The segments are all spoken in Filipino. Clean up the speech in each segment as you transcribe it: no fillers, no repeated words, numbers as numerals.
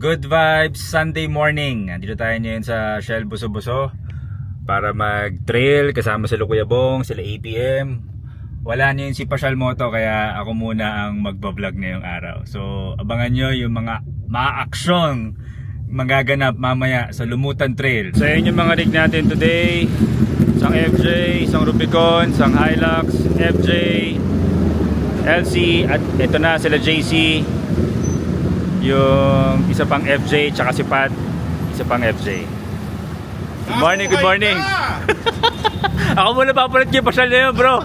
Good Vibes Sunday morning. Dito tayo ngayon sa Shell Buso-Buso para mag-trail kasama sila Kuya Bong, sila APM. Wala niyo si Pasyal Moto kaya ako muna ang magbablog ngayong araw. So abangan nyo yung mga ma-aksyon magaganap mamaya sa Lumutan Trail. So yun yung mga rig natin today. Isang FJ, isang Rubicon, isang Hilux, FJ, LC at ito na sila JC. Yung isa pang FJ tsaka si Pat, isa pang FJ. Good morning, good morning. Ako muna papalit kayo pasyal na yun, bro.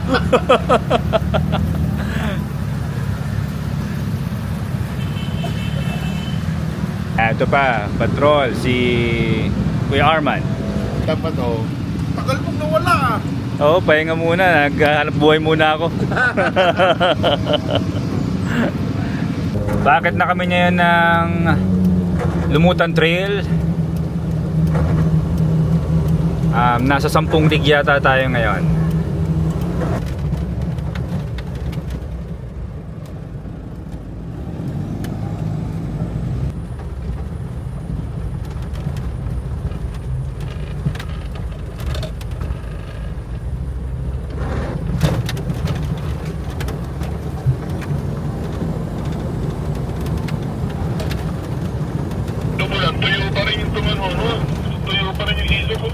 Ito pa, patrol si Kuya Arman. Dapat tagal mong nawala. Oo, pahinga muna, naghanap buhay muna ako. Bakit na kami ngayon ng Lumutan Trail? Nasa 10 rig yata tayo ngayon. Tuyo pa rin yung tumano, no? Tuyo pa rin yung ilo ko.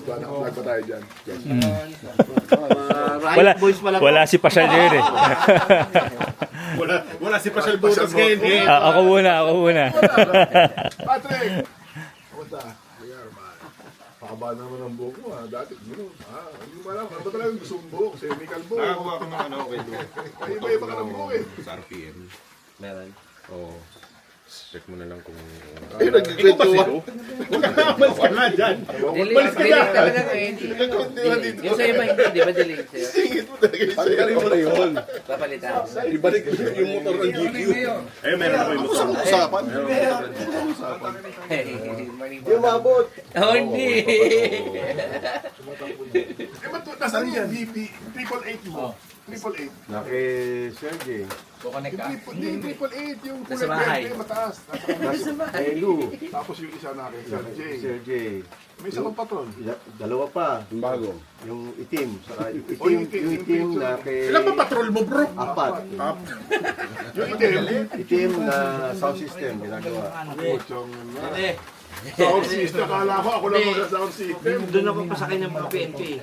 Vlog pa tayo dyan. Wala si Pasyal yun eh. Wala si Pasyal Butas ngayon. Ako muna. Patrick! Punta. Kuya Arman. Pakaba naman ang buhok mo ha. Dati, hindi mo alam. Ano ba talagang gusto mong buhok? Semi-kalbo. Nakakuha ko ng kay Lu. Ay, iba-iba ka ng buhok eh. Sa RPM. Meron. Oo. Check mo na lang kung... Ay, nagkikwentuhan. Wala dyan. Delete talaga ngayon. Nagkikwentuhan dito. Yung sa'yo ba hindi? Di ba delete sa'yo? Singit mo talaga yung sa'yo. Pagkaling mo na yun. Papalitan. Ibalik mo yung motor ng GQ. Eh, meron ako yung motor. Usapan. Yung mabot. Oh, hindi. Eh, ba't nasaan yung VP? 888 mo? 888. Naki Sergey. Hindi, 888 yung Nasa kulay bahay. verde, mataas. Kay Lu. Tapos yung isa na kay Sergey. Sergey. May isa pang patron. Dalawa pa. Yung bago. Yung itim. Saka yung itim na kay... Ilan ba patrol mo, bro? Apat. Yung itim. Itim na sound system ginagawa. Puchong na. Sound system. Akala ko ako lang mag-sound system. Doon ako pasakay ng mga PNP.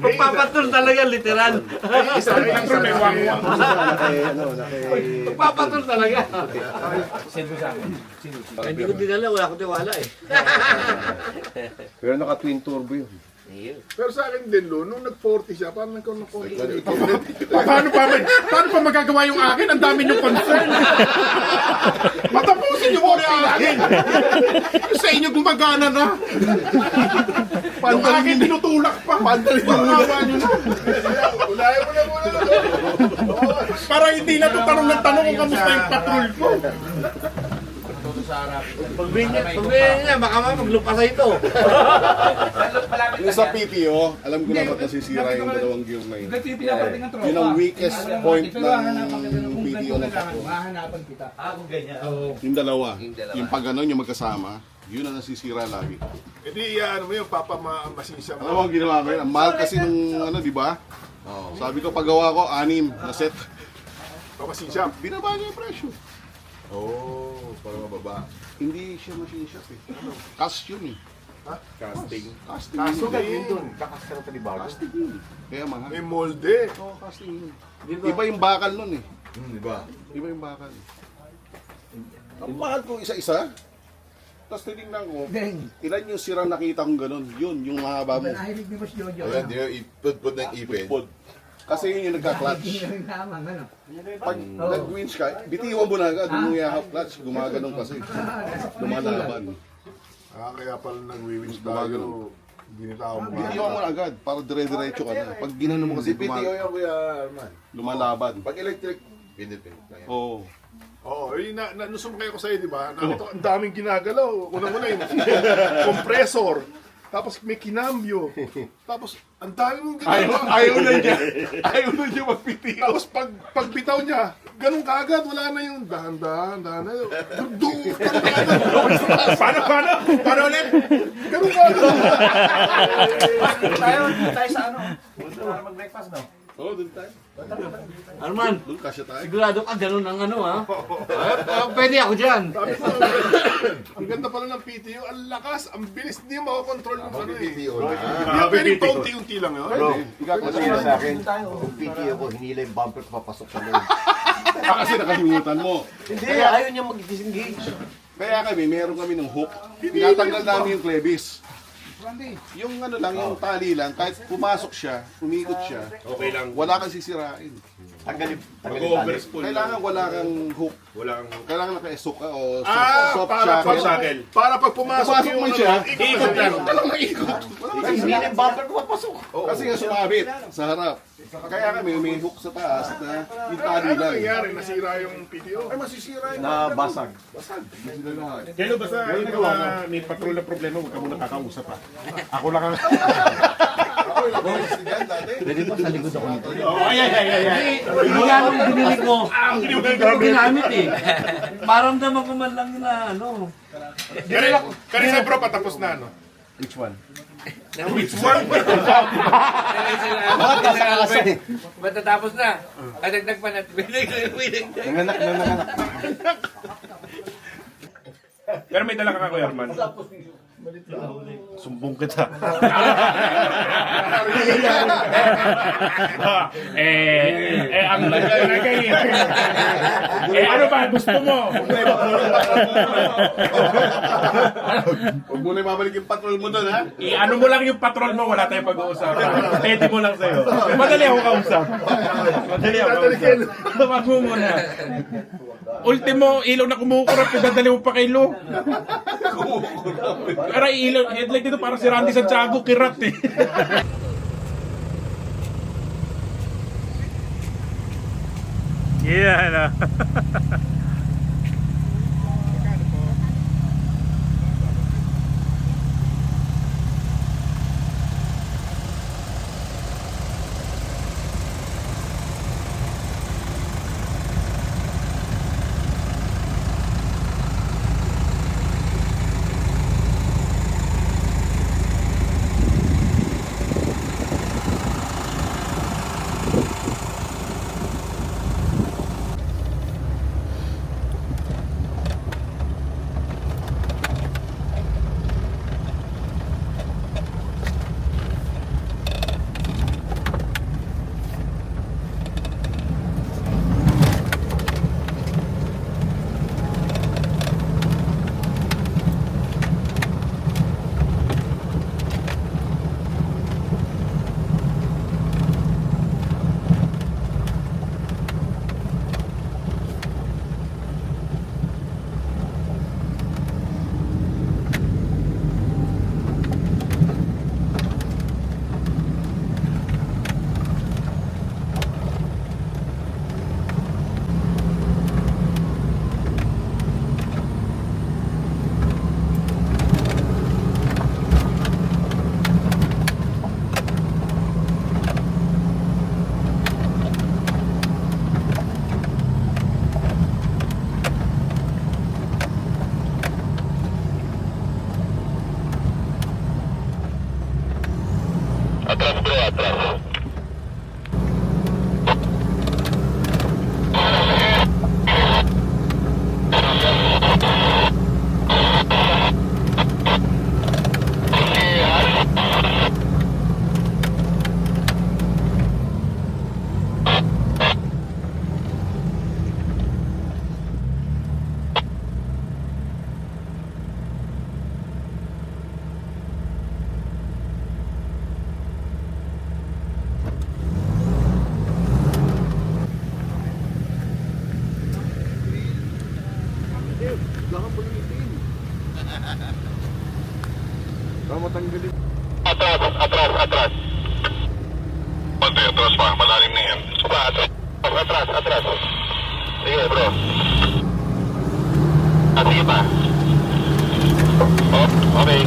Magpapatol talaga, literal. Isa patron may wangwang. Magpapatol talaga. Hindi ko dinala, wala akong tiwala eh. Pero naka-twin turbo yun. Pero sa akin din, Lo, nung nag-40 siya, parang nagkaroon ng Paano pa magagawa yung akin? Ang dami niyong concern. Matapusin niyo muna yung akin. Yung sa inyo gumagana na. Yung akin tinutulak pa. Pandalin yung awa niyo na. Ulayan mo na muna. Para hindi na ito tanong ng tanong kung kamusta yung patrol ko. Pagbihin niya, baka maglupa sa ito. Yung sa PTO, alam ko na ba't nasisira yung dalawang gear na yun. Yun ang weakest point ng PTO ng Paco. Yung dalawa. Yung pag ano, yung magkasama, yun ang nasisira lagi. Hindi, ano mo yun, papamasin siya Alam mo ang ginawa ko yun? Ang mahal kasi nung ano, di ba? Sabi ko, paggawa ko, 6 na set. Papamasin siya. Binaba niya yung presyo. Oh, para mababa. Hindi siya machine shop eh. Cash yun eh. Casting. Casting. Yun doon. Kakas ka na panibago. Casting yun. Kaya mahal. May molde. Oo, casting yun. Iba yung bakal nun eh. Di ba? Iba yung bakal. Ang mahal ko isa-isa. Tapos tinignan ko, ilan yung sirang nakita kong ganun. Yun, yung mahaba mo. Ayan, di ba? Ipod na yung ipin. Pod. Kasi yun yung nagka-clutch. Pag nag-winch ka, bitiwan mo na agad. Yung yakap clutch, gumaganong kasi. Lumalaban. Kaya pala nag-winch Gumagano. tayo. Ginitaw mo nga. Bitiwan mo na agad, para dire-diretso ka na. Pag ginano mo kasi, yung Kuya Arman. lumalaban. Pag electric, pinit-pinit lang yan. Oo. Oo, nusum kayo ko sa'yo, di ba? Nakita ko, ang daming ginagalaw. Unang-una yung compressor. Tapos may kinambyo. Tapos, ang dami mong ginagawa. Ayaw na niya magpiti. Tapos pag bitaw niya, ganun kaagad. Wala na yung dahan-dahan. Paano ulit? Ganun kaagad. Tayo sa ano? Mag-breakfast daw. Oo, doon tayo. Arman, Doon kasya tayo. sigurado ka ganun ang ano ha. Pwede ako dyan. Ang ganda pala ng PTO. Ang lakas, ang bilis. Hindi mo makokontrol yung ano eh. PTO Hindi pwede paunti-unti lang yun. Kasi sa akin, kung PTO ko, hinila yung bumper papasok sa loob. Kasi nakalimutan mo. Hindi, ayaw niya mag-disengage. Kaya meron kami ng hook. Tinatanggal namin yung clevis. Yung ano lang, yung tali lang, kahit pumasok siya, umikot siya, Okay lang. wala kang sisirain. Tanggalin Kailangan wala kang hook. Walang... Kailangan naka-soak ka o soft para pag shackle. para pag pumasok Pumasok yung man siya, ikot lang. ikot. Hinila yung bumper ko papasok. Kasi nga sumabit sa harap. Kaya kami may hook sa taas na yung tali Ano lang. nangyari? Nasira yung PTO? Ay, masisira yun. Nabasag. Kaya basta may patrol na problema, huwag ka muna kakausap ha. Ako lang ang... Pwede pa sa likod ako nito. Hindi nga nung binili ko, hindi ko ginamit eh. Maramdaman ko man lang na ano. Kanina bro, patapos na ano? Which one? Which one? Matatapos na. Kadagdag pa natin. Nanganak. Pero may dala ka Kuya Arman. Sumbong kita. Ang lagay. Ano ba? Gusto mo? Huwag mo na babalik yung patrol mo doon, ha? Ano mo lang yung patrol mo, wala tayong pag-uusapan. Pwede mo lang sa'yo. Madali ako kausap. Madali ako kausap. Wag mo muna. Ultimo, ilaw na kumukurap, dadali mo pa kay Lo. Pero ilaw, headlight dito parang si Randy Santiago, kirat eh. Yeah, Pante, atras pa. Malalim na yan. Atras. Sige, bro. Sige pa. Oh, okay.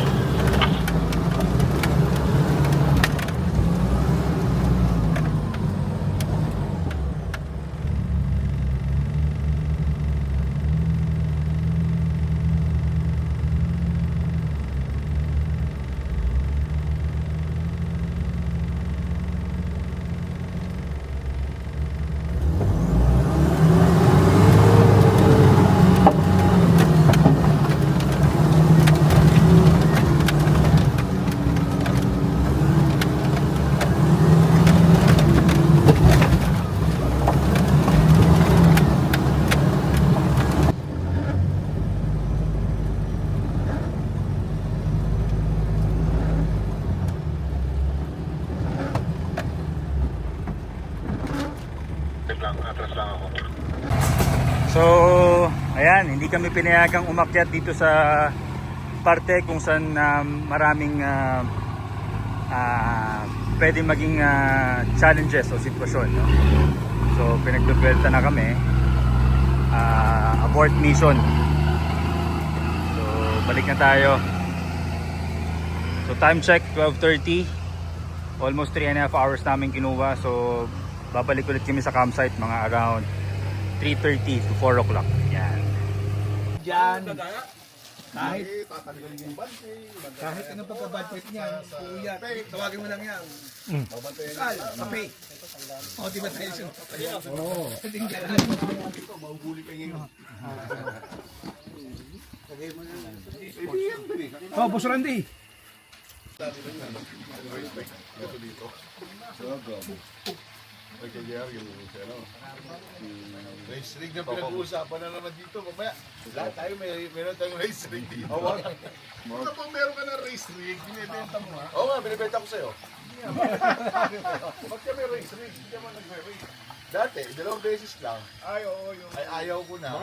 Atras lang ako. So, ayan, hindi kami pinayagang umakyat dito sa parte kung saan maraming pwedeng maging challenges o sitwasyon. No? So, pinagdubelta na kami. Abort mission. So, balik na tayo. So, time check, 12:30. Almost 3.5 hours namin kinuha. So, babalik ulit kami sa campsite mga around 3:30 to 4 o'clock. Yan. Diyan. Kahit ano pagka-budget niyan, kuya, tawagin mo lang yan. Kal, kape. O, di ba tayo siya? Oo. Oh, Boss Randy. race rig na pinag-uusapan na naman dito. Mamaya, lahat tayo meron tayong race rig dito. Kapag meron ka na race rig, binibenta mo ha? Oo nga, binibenta ko sa'yo. Ba't ka may race rig? Hindi naman nagre-race. Dati, 2 beses lang. Ay, oo. Ay, ayaw ko na.